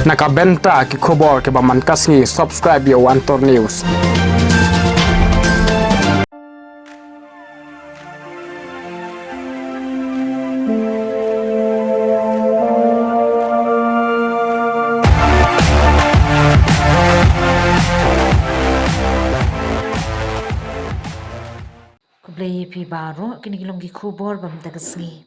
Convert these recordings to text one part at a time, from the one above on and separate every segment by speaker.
Speaker 1: nakabenta ki khobor ke baman kasngi subscribe yo Antor News.
Speaker 2: Kublai pi baru kini kilonggi kubor bam dagasngi.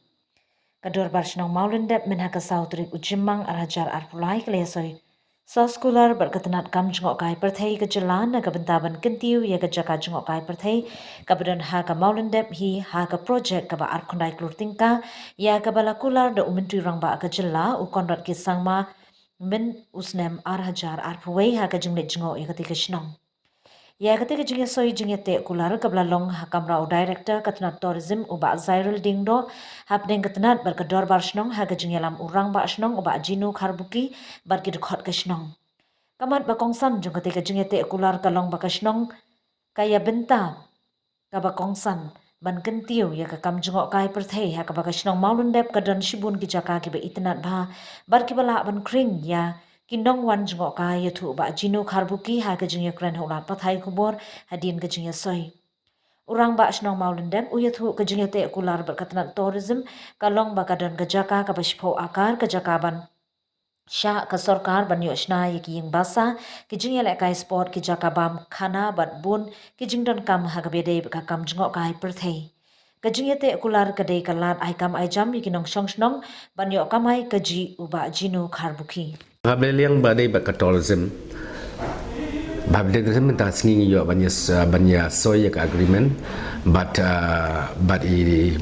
Speaker 2: Kador barsnong maulendep menhaka sautrik ujimang arhajar arpulai kelesoi. Soskular berketenat kam jengok kai perthai kejelan naga bentaban kentiu ya kejaka jengok kai perthai kabadan haka maulendep hi haka projek kaba arkundai klur tingka ya kabalakular da umentri rangba kejela ukondot kisangma men usnem arhajar arpuwei haka jenglet jengok ya ketika shnong. Ya ketika jengya soi jengya te kular kablalong hakamrau director ketenat tourism uba Zairul Dingdo hapdeng ketenat berkedor barsnong haga jengya lam urang ba snong uba jinu karbuki barkidukot ke snong. Kamat bakongsan jeng ketika jengya te kular kalong bakasnong kaya benta kabakongsan ban kentiu ya kakam jengok kai perthei ha kabakasnong maulundep kadon shibun kijaka kibe itenat ba barkibala ban kring ya Kindong wan jengok ka yathu ba jinu karbuki ha ke jengya kran hola pathai kubor hadin ke jengya soi. Urang ba snong maulendem uyathu ke jengya te kular berkatnat tourism kalong ba kadon kejaka ka bashpo akar kejaka ban Syah ke sorkar ban yoshna yaki yang basa ke jengya lek kai sport ke jaka bam khana bat bun ke jingdon kam ha ke bede ka kam jengok kai perthei. Kejengya te kular kedai kalat ai kam ai jam yaki nong shong snong ban yo kamai keji uba jinu karbuki.
Speaker 3: Yang badai bakat tourism, badai tourism mentah sengi yo banyak soy agreement, but ini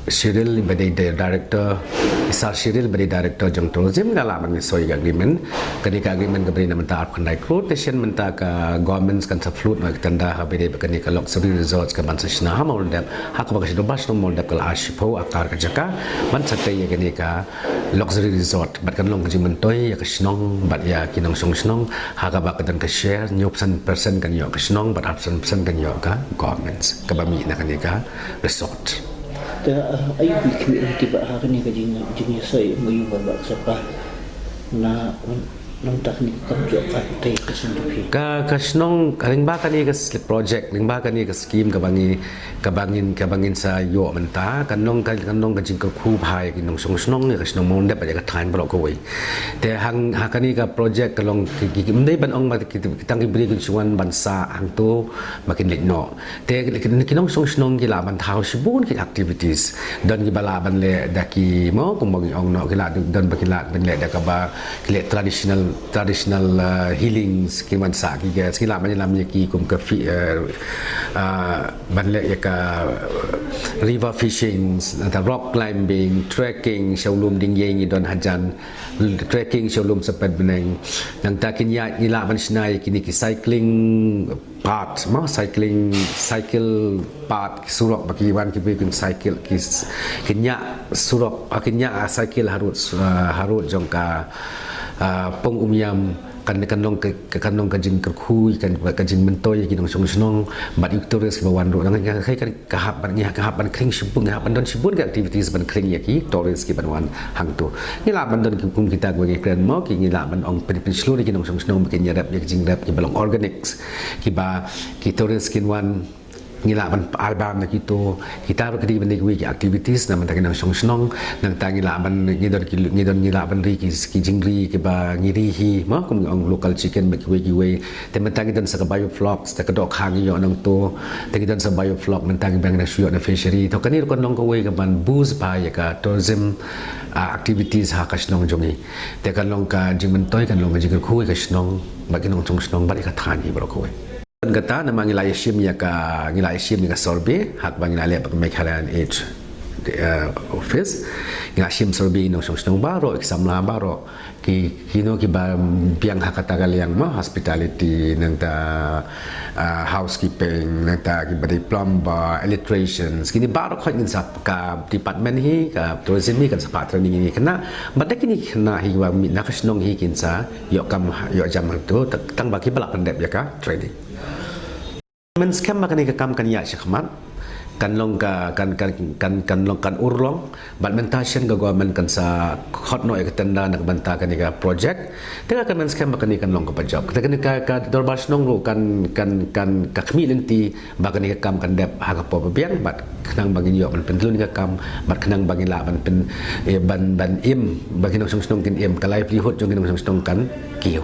Speaker 3: Shiril badai director, Isar Shiril badai director jang tourism dalam banyak soy agreement, ketika agreement keberi nama mentah arkandai quotation mentah ke government kan terflut nak tanda habis kenika luxury resorts ke bansa sina mau dap hak bagai dobas mau dap kalau ashipo akar kerjaka bansa teh kenika luxury resort bat kan long kejiman toy ya kesenong bat ya kinong song senong hak bak dan ke share 90% kan yo kesenong bat 100% kan yo ke governments ke bami nak kenika resort.
Speaker 4: Ayuh bikin tiba hari ni kajian saya mengayuh babak siapa na nang teknik kerja kat kesentupi.
Speaker 3: Kasnong lingba kani ke project lingba kani ke scheme kabangin sa yo menta kanong kajing ke khu bhai kinong song ni kasnong mon dep aja time blok koi te hang hakani ka project kalong mendai ban ong kita beri kunsuan bansa hang tu makin litno te kinong song kila ban thau sibun ki activities dan ki bala ban le daki mo kumbang ong no kila dan bakila ban le dakaba kile traditional healings kiman sa ki skila man lam ki kum ka ban le ka river fishing rock climbing trekking showroom dingyeng don hajan trekking showroom seped beneng nang takin ya ila ban snai kini ki cycling part cycle part surok bagi wan ki bikin cycle ki kenya surok akhirnya cycle harut jongka pengumyam kan kanong kajing kerkhui kan kajing mentoy kinong song bat victorious ke bawan ro nang kai kan kahapan kring sibung kahapan don sibun ke activities ban kring yaki tourist ki banwan hang tu ngila ban don kum kita bagi kren mo ki ngila ban ong pen seluruh kinong song bikin nyadap jing dap ki balong organics ki tourist kinwan ngila ban album na kita kedi bendi ki activities na mentang nang song nang tangila ban ngidon ngila ban ri ki jingri ki ba ngiri hi ma kum ong local chicken ba ki we te mentang ngidon sa bio vlogs ta kedok hang yo nang to te ngidon sa bio vlog mentang bang na shuyo na fishery to kanir kon nong ko we ka ban boost ba ya ka tourism activities ha ka snong jongi te kan long ka jingmentoy kan long ka jingir khu ka snong ba ki nong song ba ka thani bro ko we kata nama ngilai sim ya ka sorbe hak bang ngilai pak Mekhalan Age office ngilai sim sorbe no song baro examla baro kino ki ba biang hakata yang ma hospitality nang ta housekeeping nang ta ki ba plumber electricians kini baro khoi ngin sap ka department hi ka tourism hi kan sapa training ni kena badak kini kena hi wa mi nakasnong hi kinsa yo jam tu tang baki balak pendep ya ka training men scam makani ka kam kan ya shikmat kan long kan long kan urlong badmentation ga government kan sa hot no ekatanda nak banta kan iga project tengah kan men scam kan ikan long ka job kita ka dorbar snong ro kan kakmi lenti bakan iga kam kan dep ha ka po biang bat kenang bagi yo man pentlun iga kam bat kenang bagi la ban pen ban im bagi nong snong kin im ka livelihood jong nong snong kan kiu